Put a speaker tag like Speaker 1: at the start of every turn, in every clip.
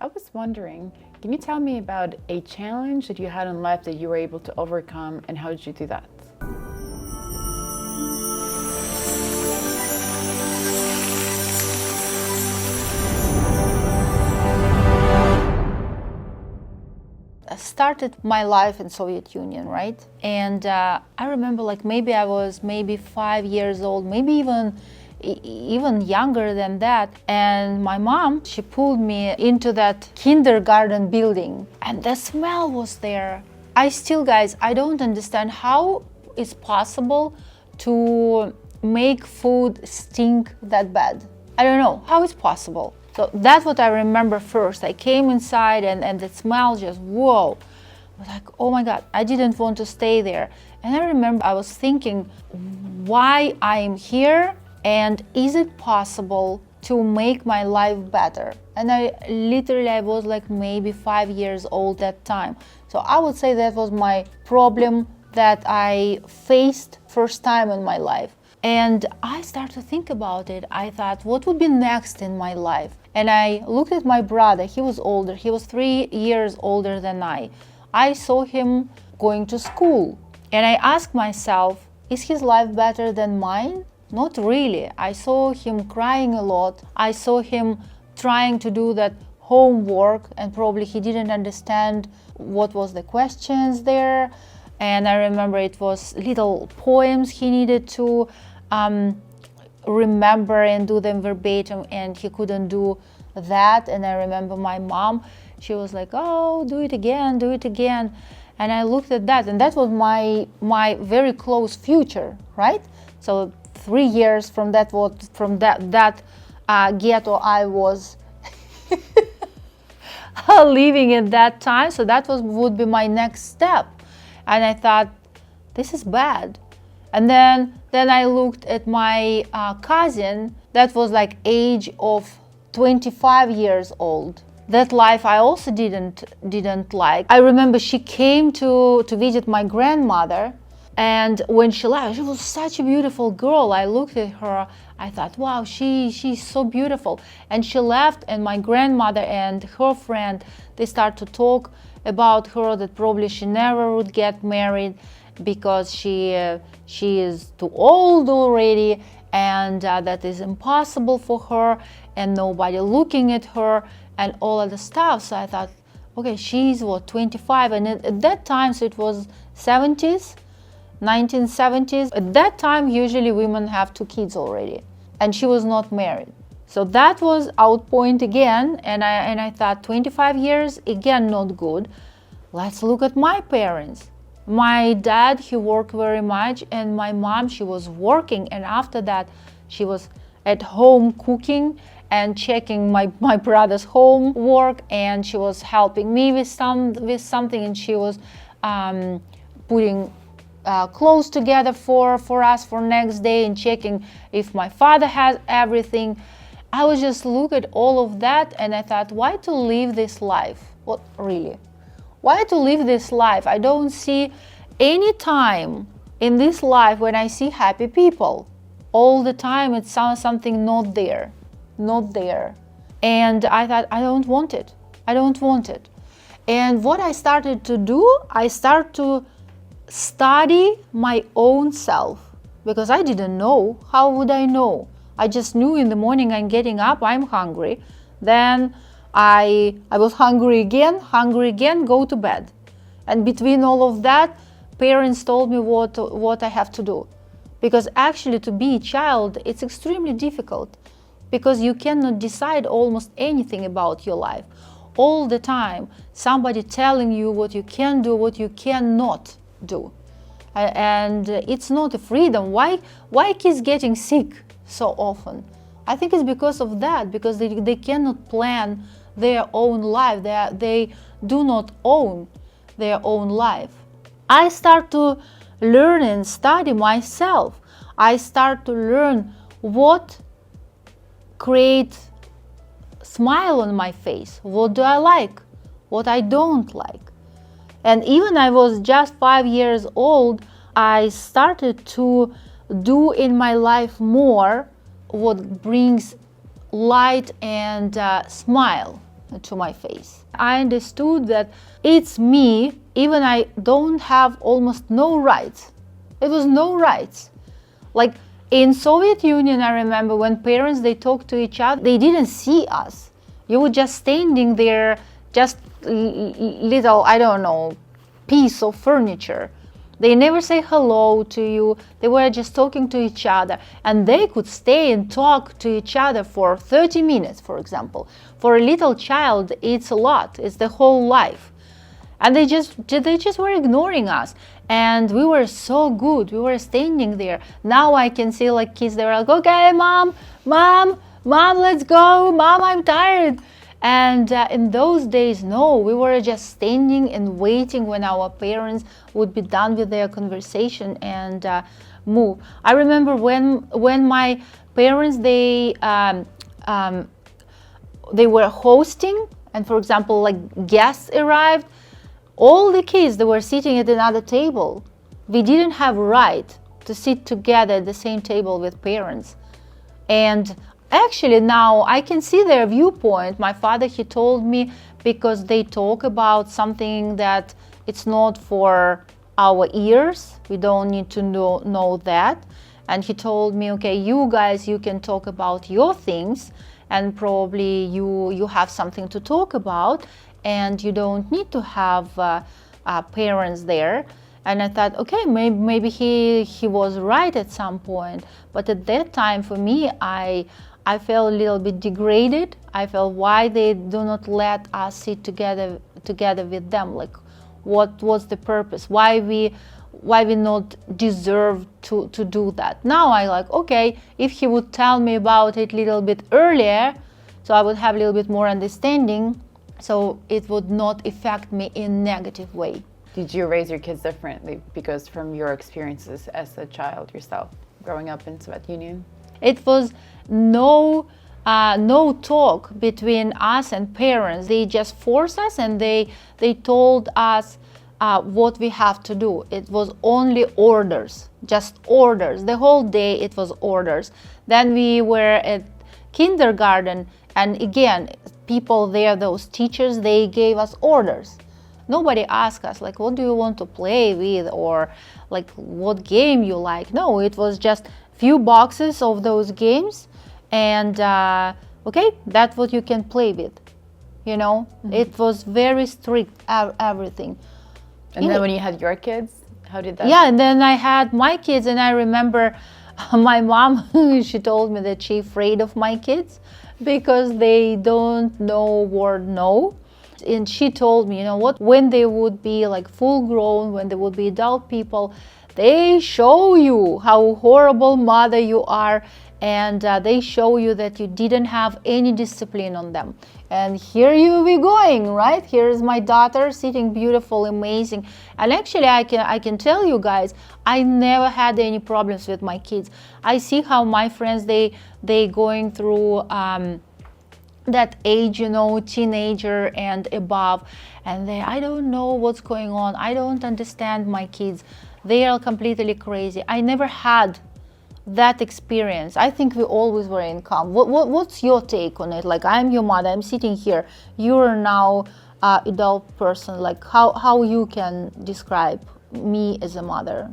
Speaker 1: I was wondering, can you tell me about a challenge that you had in life that you were able to overcome, and how did you do that?
Speaker 2: I started my life in Soviet Union, right? And I remember, like, maybe I was 5 years old, maybe even younger than that. And my mom, she pulled me into that kindergarten building, and the smell was there. Guys, I don't understand how it's possible to make food stink that bad. I don't know how it's possible. So that's what I remember first. I came inside and the smell just, whoa. I was like, oh my God, I didn't want to stay there. And I remember I was thinking why I'm here, and is it possible to make my life better? And I was like maybe 5 years old that time. So I would say that was my problem that I faced first time in my life. And I started to think about it. I thought, what would be next in my life? And I looked at my brother. He was older. He was 3 years older than I. I saw him going to school. And I asked myself, is his life better than mine? Not really. I saw him crying a lot. I saw him trying to do that homework, and probably he didn't understand what was the questions there. And I remember it was little poems he needed to remember and do them verbatim, and he couldn't do that. And I remember my mom, she was like, oh, do it again, do it again. And I looked at that, and that was my very close future, right? So 3 years from that ghetto I was living at that time. So that would be my next step. And I thought, this is bad. And then I looked at my cousin that was like age of 25 years old. That life I also didn't like. I remember she came to visit my grandmother, and when she left, she was such a beautiful girl. I looked at her, I thought, wow, she's so beautiful. And she left, and my grandmother and her friend, they start to talk about her, that probably she never would get married because she is too old already, and that is impossible for her, and nobody looking at her, and all of the stuff. So I thought, okay, she's 25, and at that time, so it was 1970s. At that time, usually women have 2 kids already, and she was not married. So that was out point again, and I thought 25 years, again, not good. Let's look at my parents. My dad, he worked very much, and my mom, she was working, and after that, she was at home cooking and checking my brother's homework, and she was helping me with something, and she was putting clothes together for us for next day, and checking if my father has everything. I would just look at all of that, and I thought, why to live this life? What, really? Why to live this life? I don't see any time in this life when I see happy people. All the time it's something not there. And I thought, I don't want it. And what I started to do, I started to study my own self, because I didn't know. How would I know? I just knew in the morning I'm getting up, I'm hungry. Then I was hungry again, go to bed. And between all of that, parents told me what I have to do. Because actually to be a child, it's extremely difficult, because you cannot decide almost anything about your life. All the time, somebody telling you what you can do, what you cannot do. And it's not a freedom. Why kids getting sick so often? I think it's because of that, because they cannot plan their own life. They do not own their own life. I start to learn and study myself. I start to learn what creates smile on my face, what do I like, what I don't like. And even I was just 5 years old, I started to do in my life more what brings light and smile. to my face. I understood that it's me, even I don't have almost no rights. It was no rights. Like in Soviet Union, I remember when parents, they talked to each other, they didn't see us. You were just standing there, just little, I don't know, piece of furniture. They never say hello to you. They were just talking to each other, and they could stay and talk to each other for 30 minutes, for example. For a little child, it's a lot. It's the whole life. And they just were ignoring us. And we were so good. We were standing there. Now I can see like kids, they were like, okay, mom, let's go. Mom, I'm tired. And in those days, no, we were just standing and waiting when our parents would be done with their conversation and move. I remember when my parents, they were hosting, and for example, like guests arrived, all the kids, they were sitting at another table. We didn't have right to sit together at the same table with parents. And actually now I can see their viewpoint. My father, he told me, because they talk about something that it's not for our ears, we don't need to know that. And he told me, okay, you guys, you can talk about your things, and probably you have something to talk about, and you don't need to have parents there. And I thought, okay, maybe he was right at some point. But at that time, for me, I felt a little bit degraded. I felt why they do not let us sit together with them. Like, what was the purpose? Why we not deserve to do that? Now I like, okay, if he would tell me about it a little bit earlier, so I would have a little bit more understanding, so it would not affect me in negative way.
Speaker 1: Did you raise your kids differently because from your experiences as a child yourself, growing up in Soviet Union?
Speaker 2: It was no talk between us and parents. They just forced us, and they told us what we have to do. It was only orders, just orders. The whole day it was orders. Then we were at kindergarten, and again, people there, those teachers, they gave us orders. Nobody asked us like, what do you want to play with, or like what game you like. No, it was just few boxes of those games, and okay, that's what you can play with, you know. Mm-hmm. It was very strict, everything.
Speaker 1: And then when you had your kids, how did that?
Speaker 2: Yeah, and then I had my kids, and I remember my mom, she told me that she's afraid of my kids because they don't know word no. And she told me, you know what, when they would be like full grown, when they would be adult people, they show you how horrible mother you are, and they show you that you didn't have any discipline on them. And here you be going, right? Here is my daughter sitting beautiful, amazing. And actually I can tell you guys, I never had any problems with my kids. I see how my friends, they going through that age, you know, teenager and above, and I don't know what's going on. I don't understand my kids. They are completely crazy. I never had that experience. I think we always were in calm. What's your take on it? Like, I'm your mother, I'm sitting here, you're now an adult person. Like, how you can describe me as a mother?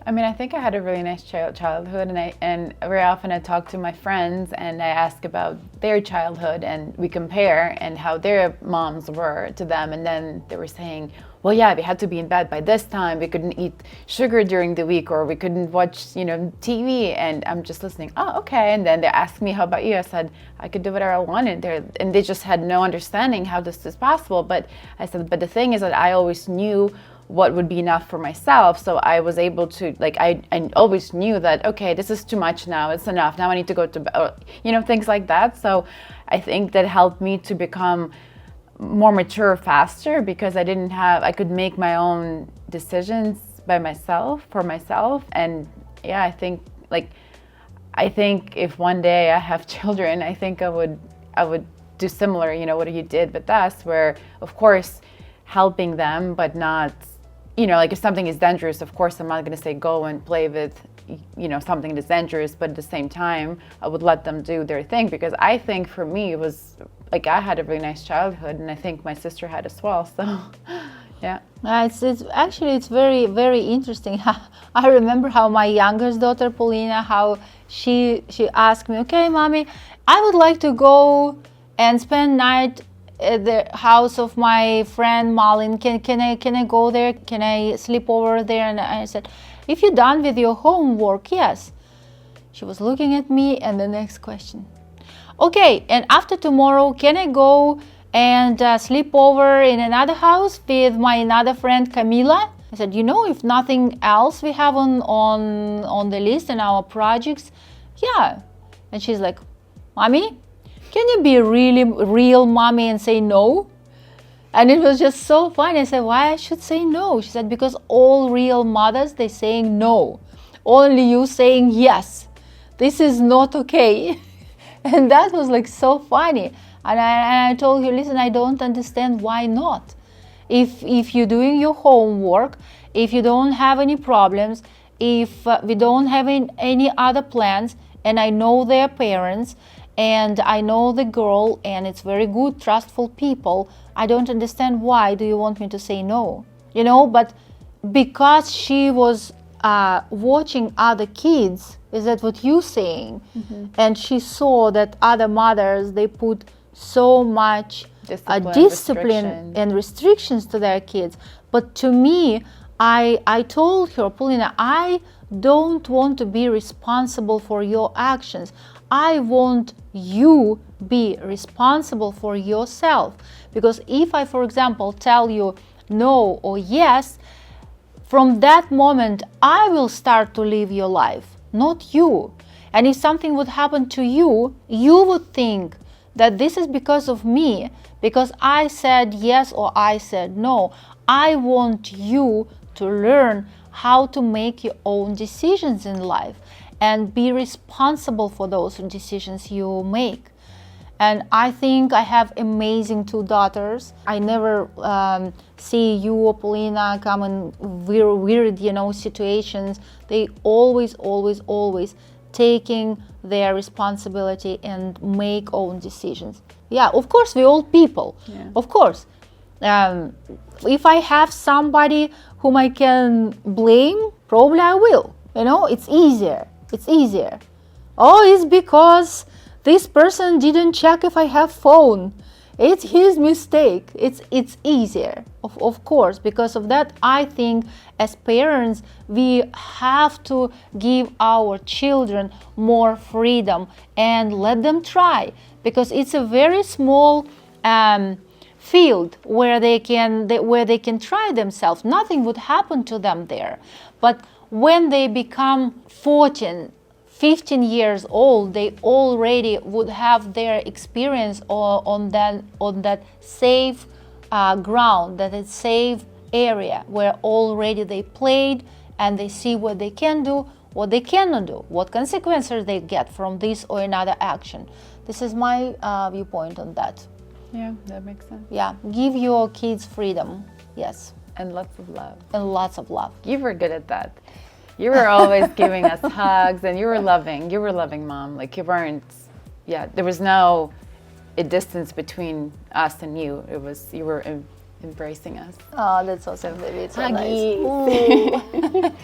Speaker 1: I mean, I think I had a really nice childhood, and very often I talk to my friends and I ask about their childhood, and we compare and how their moms were to them, and then they were saying, well, yeah, we had to be in bed by this time, we couldn't eat sugar during the week, or we couldn't watch, you know, TV, and I'm just listening, oh, okay, and then they asked me, how about you? I said, I could do whatever I wanted, and they just had no understanding how this is possible, but I said, but the thing is that I always knew what would be enough for myself, so I was able to, like, I always knew that, okay, this is too much now, it's enough, now I need to go to bed, you know, things like that. So I think that helped me to become more mature faster, because I could make my own decisions by myself, for myself. And yeah, I think if one day I have children, I think I would do similar, you know, what you did with us, where of course helping them, but not, you know, like if something is dangerous, of course I'm not going to say go and play with something that's dangerous, but at the same time, I would let them do their thing, because I think for me it was like I had a really nice childhood, and I think my sister had as well. So, yeah.
Speaker 2: It's actually it's very very interesting. I remember how my youngest daughter Paulina, how she asked me, okay, mommy, I would like to go and spend night at the house of my friend Malin. Can I go there? Can I sleep over there? And I said, if you're done with your homework, yes. She was looking at me, and the next question, okay, and after tomorrow, can I go and sleep over in another house with my another friend Camila? I said, if nothing else we have on the list and our projects, yeah. And she's like, mommy, can you be really real mommy and say no? And it was just so funny. I said, why I should say no? She said, because all real mothers, they're saying no. Only you saying yes. This is not okay. And that was like so funny. And I told her, listen, I don't understand why not. If you're doing your homework, if you don't have any problems, if we don't have any other plans, and I know their parents, and I know the girl, and it's very good, trustful people, I don't understand why do you want me to say no? But because she was watching other kids, is that what you're saying? Mm-hmm. And she saw that other mothers, they put so much discipline and restrictions to their kids. But to me, I told her, Paulina, I don't want to be responsible for your actions. I want you be responsible for yourself. Because if I, for example, tell you no or yes, from that moment, I will start to live your life, not you. And if something would happen to you, you would think that this is because of me, because I said yes or I said no. I want you to learn how to make your own decisions in life and be responsible for those decisions you make. And I think I have amazing two daughters. I never see you or Paulina come in weird, situations. They always taking their responsibility and make own decisions. Yeah, of course, we're all people. Yeah. Of course. If I have somebody whom I can blame, probably I will. It's easier. Oh, it's because this person didn't check if I have phone. It's his mistake. It's easier, of course. Because of that, I think as parents, we have to give our children more freedom and let them try. Because it's a very small field where they can try themselves. Nothing would happen to them there. But when they become 14, 15 years old, they already would have their experience on that safe ground, that is safe area where already they played, and they see what they can do, what they cannot do, what consequences they get from this or another action. This is my viewpoint on that.
Speaker 1: Yeah, that makes sense.
Speaker 2: Yeah, give your kids freedom. Yes.
Speaker 1: And lots of love.
Speaker 2: And lots of love.
Speaker 1: You were good at that. You were always giving us hugs, and you were loving mom. Like you weren't, there was no a distance between us and you. You were embracing us.
Speaker 2: Oh, that's awesome, baby. It's so
Speaker 1: nice.